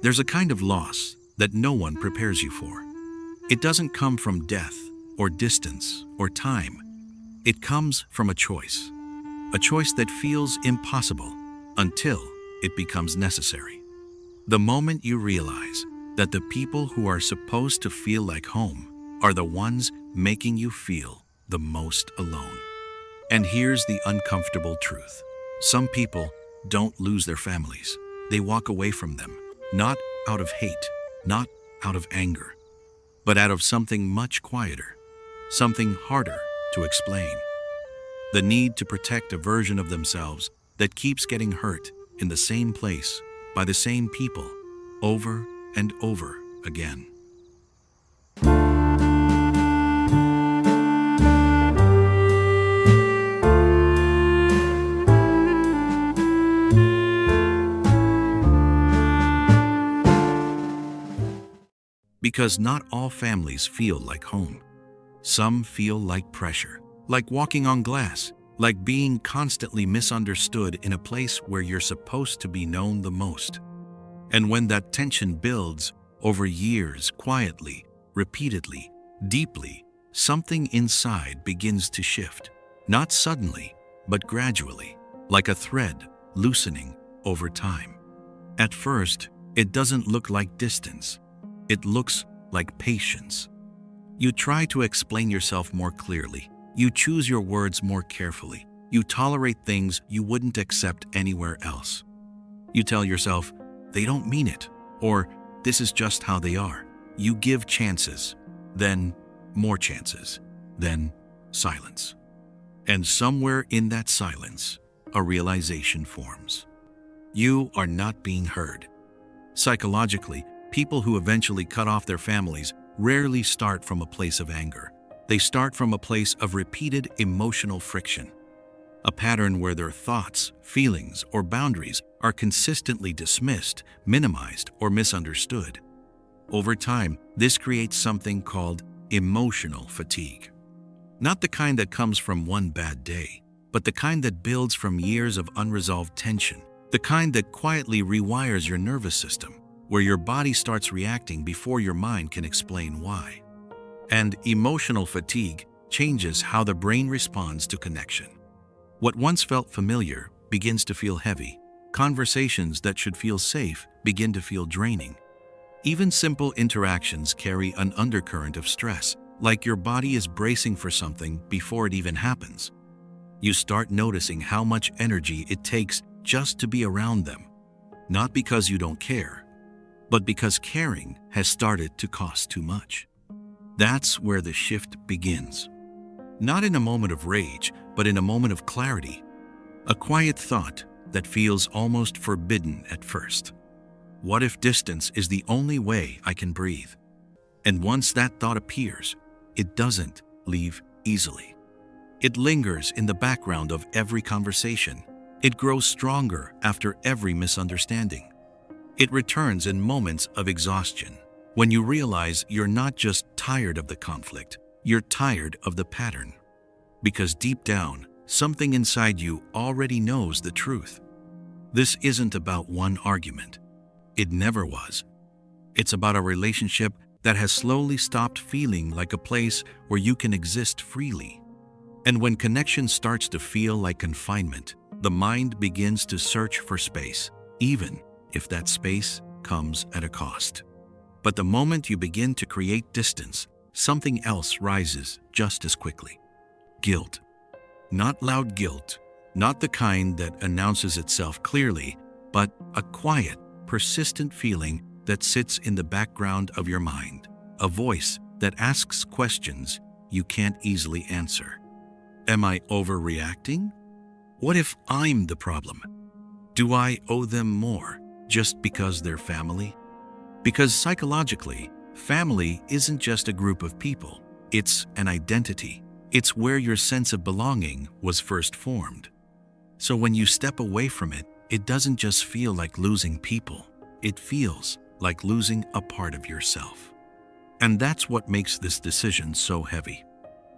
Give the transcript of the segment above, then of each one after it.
There's a kind of loss that no one prepares you for. It doesn't come from death or distance or time. It comes from a choice that feels impossible until it becomes necessary. The moment you realize that the people who are supposed to feel like home are the ones making you feel the most alone. And here's the uncomfortable truth. Some people don't lose their families. They walk away from them, not out of hate, not out of anger, but out of something much quieter, something harder to explain. The need to protect a version of themselves that keeps getting hurt in the same place by the same people over and over again. Because not all families feel like home. Some feel like pressure, like walking on glass, like being constantly misunderstood in a place where you're supposed to be known the most. And when that tension builds over years, quietly, repeatedly, deeply, something inside begins to shift. Not suddenly, but gradually, like a thread loosening over time. At first, it doesn't look like distance. It looks like patience. You try to explain yourself more clearly. You choose your words more carefully. You tolerate things you wouldn't accept anywhere else. You tell yourself, they don't mean it, or this is just how they are. You give chances, then more chances, then silence. And somewhere in that silence, a realization forms. You are not being heard. Psychologically, people who eventually cut off their families rarely start from a place of anger. They start from a place of repeated emotional friction, a pattern where their thoughts, feelings, or boundaries are consistently dismissed, minimized, or misunderstood. Over time, this creates something called emotional fatigue. Not the kind that comes from one bad day, but the kind that builds from years of unresolved tension, the kind that quietly rewires your nervous system, where your body starts reacting before your mind can explain why. And emotional fatigue changes how the brain responds to connection. What once felt familiar begins to feel heavy. Conversations that should feel safe begin to feel draining. Even simple interactions carry an undercurrent of stress, like your body is bracing for something before it even happens. You start noticing how much energy it takes just to be around them, not because you don't care, but because caring has started to cost too much. That's where the shift begins. Not in a moment of rage, but in a moment of clarity. A quiet thought that feels almost forbidden at first. What if distance is the only way I can breathe? And once that thought appears, it doesn't leave easily. It lingers in the background of every conversation. It grows stronger after every misunderstanding. It returns in moments of exhaustion, when you realize you're not just tired of the conflict, you're tired of the pattern. Because deep down, something inside you already knows the truth. This isn't about one argument. It never was. It's about a relationship that has slowly stopped feeling like a place where you can exist freely. And when connection starts to feel like confinement, the mind begins to search for space, even if that space comes at a cost. But the moment you begin to create distance, something else rises just as quickly. Guilt. Not loud guilt, not the kind that announces itself clearly, but a quiet, persistent feeling that sits in the background of your mind, a voice that asks questions you can't easily answer. Am I overreacting? What if I'm the problem? Do I owe them more just because they're family? Because psychologically, family isn't just a group of people. It's an identity. It's where your sense of belonging was first formed. So when you step away from it, it doesn't just feel like losing people. It feels like losing a part of yourself. And that's what makes this decision so heavy.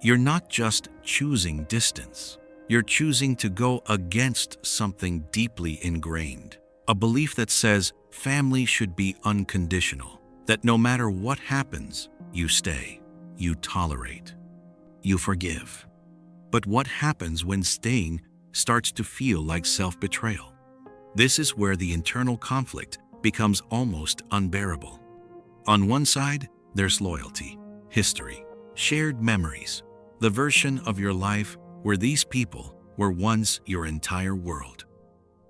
You're not just choosing distance. You're choosing to go against something deeply ingrained. A belief that says family should be unconditional, that no matter what happens, you stay, you tolerate, you forgive. But what happens when staying starts to feel like self-betrayal? This is where the internal conflict becomes almost unbearable. On one side, there's loyalty, history, shared memories, the version of your life where these people were once your entire world.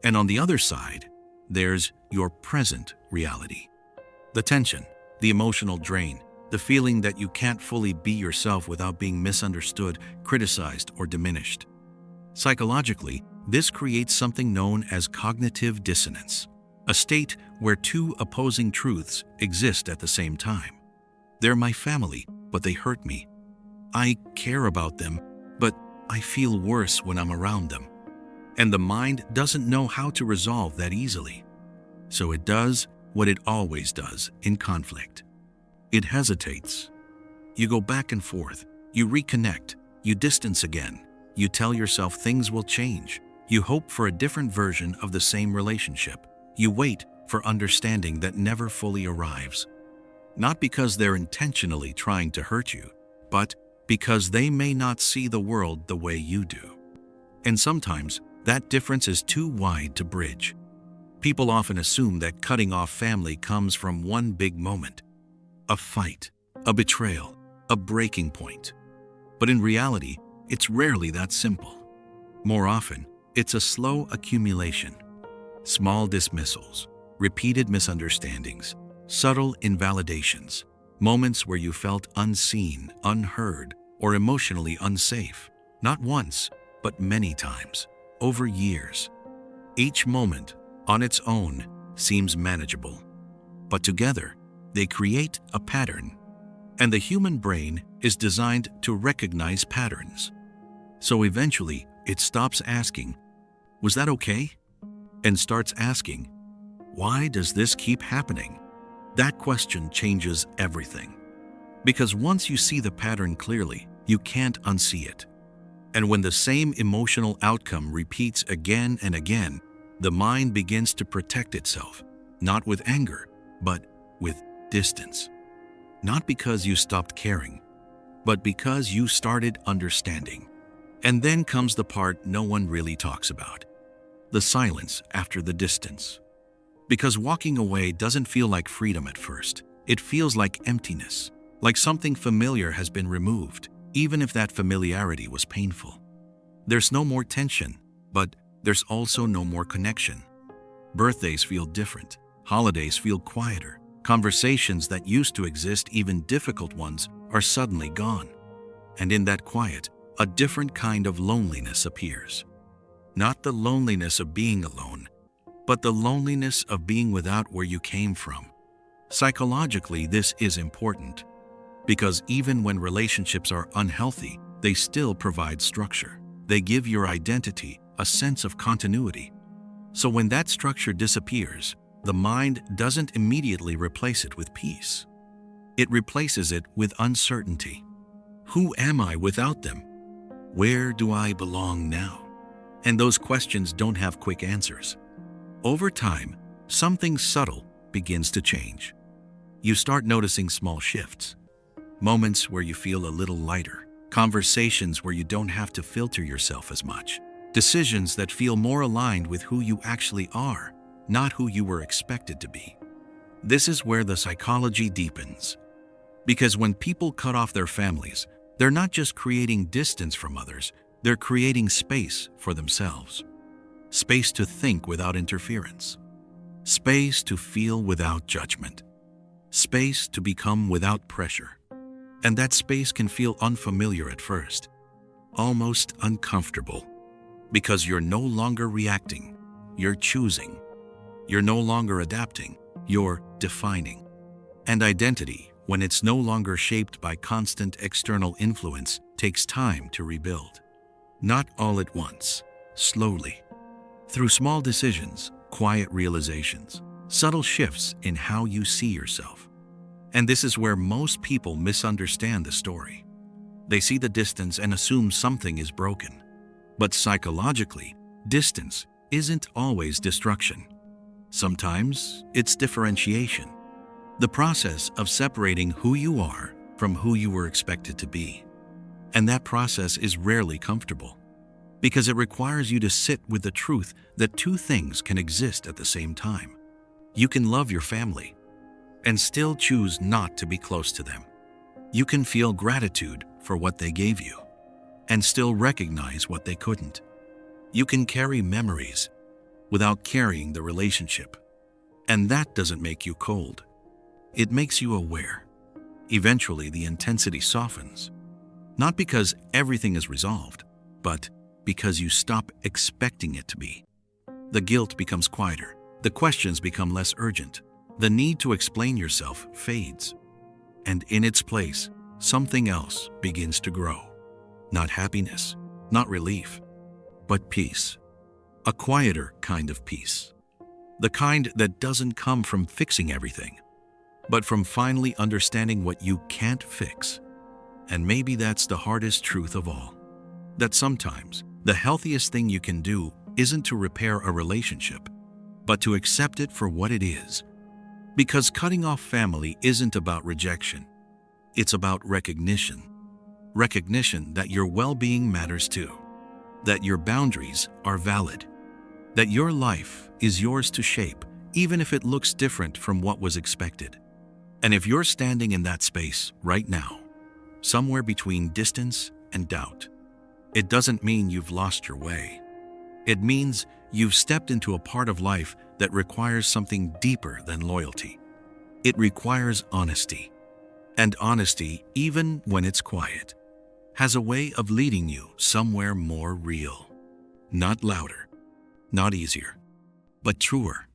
And on the other side, there's your present reality. The tension, the emotional drain, the feeling that you can't fully be yourself without being misunderstood, criticized, or diminished. Psychologically, this creates something known as cognitive dissonance, a state where two opposing truths exist at the same time. They're my family, but they hurt me. I care about them, but I feel worse when I'm around them. And the mind doesn't know how to resolve that easily. So it does what it always does in conflict. It hesitates. You go back and forth. You reconnect. You distance again. You tell yourself things will change. You hope for a different version of the same relationship. You wait for understanding that never fully arrives. Not because they're intentionally trying to hurt you, but because they may not see the world the way you do. And sometimes, that difference is too wide to bridge. People often assume that cutting off family comes from one big moment. A fight, a betrayal, a breaking point. But in reality, it's rarely that simple. More often, it's a slow accumulation. Small dismissals, repeated misunderstandings, subtle invalidations, moments where you felt unseen, unheard, or emotionally unsafe. Not once, but many times, over years. Each moment, on its own, seems manageable. But together, they create a pattern. And the human brain is designed to recognize patterns. So eventually, it stops asking, "Was that okay?" and starts asking, "Why does this keep happening?" That question changes everything. Because once you see the pattern clearly, you can't unsee it. And when the same emotional outcome repeats again and again, the mind begins to protect itself, not with anger, but with distance. Not because you stopped caring, but because you started understanding. And then comes the part no one really talks about. The silence after the distance. Because walking away doesn't feel like freedom at first. It feels like emptiness, like something familiar has been removed, even if that familiarity was painful. There's no more tension, but there's also no more connection. Birthdays feel different. Holidays feel quieter. Conversations that used to exist, even difficult ones, are suddenly gone. And in that quiet, a different kind of loneliness appears. Not the loneliness of being alone, but the loneliness of being without where you came from. Psychologically, this is important, because even when relationships are unhealthy, they still provide structure. They give your identity a sense of continuity. So when that structure disappears, the mind doesn't immediately replace it with peace. It replaces it with uncertainty. Who am I without them? Where do I belong now? And those questions don't have quick answers. Over time, something subtle begins to change. You start noticing small shifts. Moments where you feel a little lighter. Conversations where you don't have to filter yourself as much. Decisions that feel more aligned with who you actually are, not who you were expected to be. This is where the psychology deepens. Because when people cut off their families, they're not just creating distance from others, they're creating space for themselves. Space to think without interference. Space to feel without judgment. Space to become without pressure. And that space can feel unfamiliar at first, almost uncomfortable, because you're no longer reacting, you're choosing. You're no longer adapting, you're defining. And identity, when it's no longer shaped by constant external influence, takes time to rebuild. Not all at once, slowly. Through small decisions, quiet realizations, subtle shifts in how you see yourself. And this is where most people misunderstand the story. They see the distance and assume something is broken. But psychologically, distance isn't always destruction. Sometimes it's differentiation, the process of separating who you are from who you were expected to be. And that process is rarely comfortable, because it requires you to sit with the truth that two things can exist at the same time. You can love your family and still choose not to be close to them. You can feel gratitude for what they gave you and still recognize what they couldn't. You can carry memories without carrying the relationship. And that doesn't make you cold. It makes you aware. Eventually, the intensity softens, not because everything is resolved, but because you stop expecting it to be. The guilt becomes quieter. The questions become less urgent. The need to explain yourself fades. And in its place, something else begins to grow. Not happiness, not relief, but peace. A quieter kind of peace. The kind that doesn't come from fixing everything, but from finally understanding what you can't fix. And maybe that's the hardest truth of all. That sometimes the healthiest thing you can do isn't to repair a relationship, but to accept it for what it is. Because cutting off family isn't about rejection. It's about recognition. Recognition that your well-being matters too. That your boundaries are valid. That your life is yours to shape, even if it looks different from what was expected. And if you're standing in that space right now, somewhere between distance and doubt, it doesn't mean you've lost your way. It means you've stepped into a part of life that requires something deeper than loyalty. It requires honesty. And honesty, even when it's quiet, has a way of leading you somewhere more real. Not louder, not easier, but truer.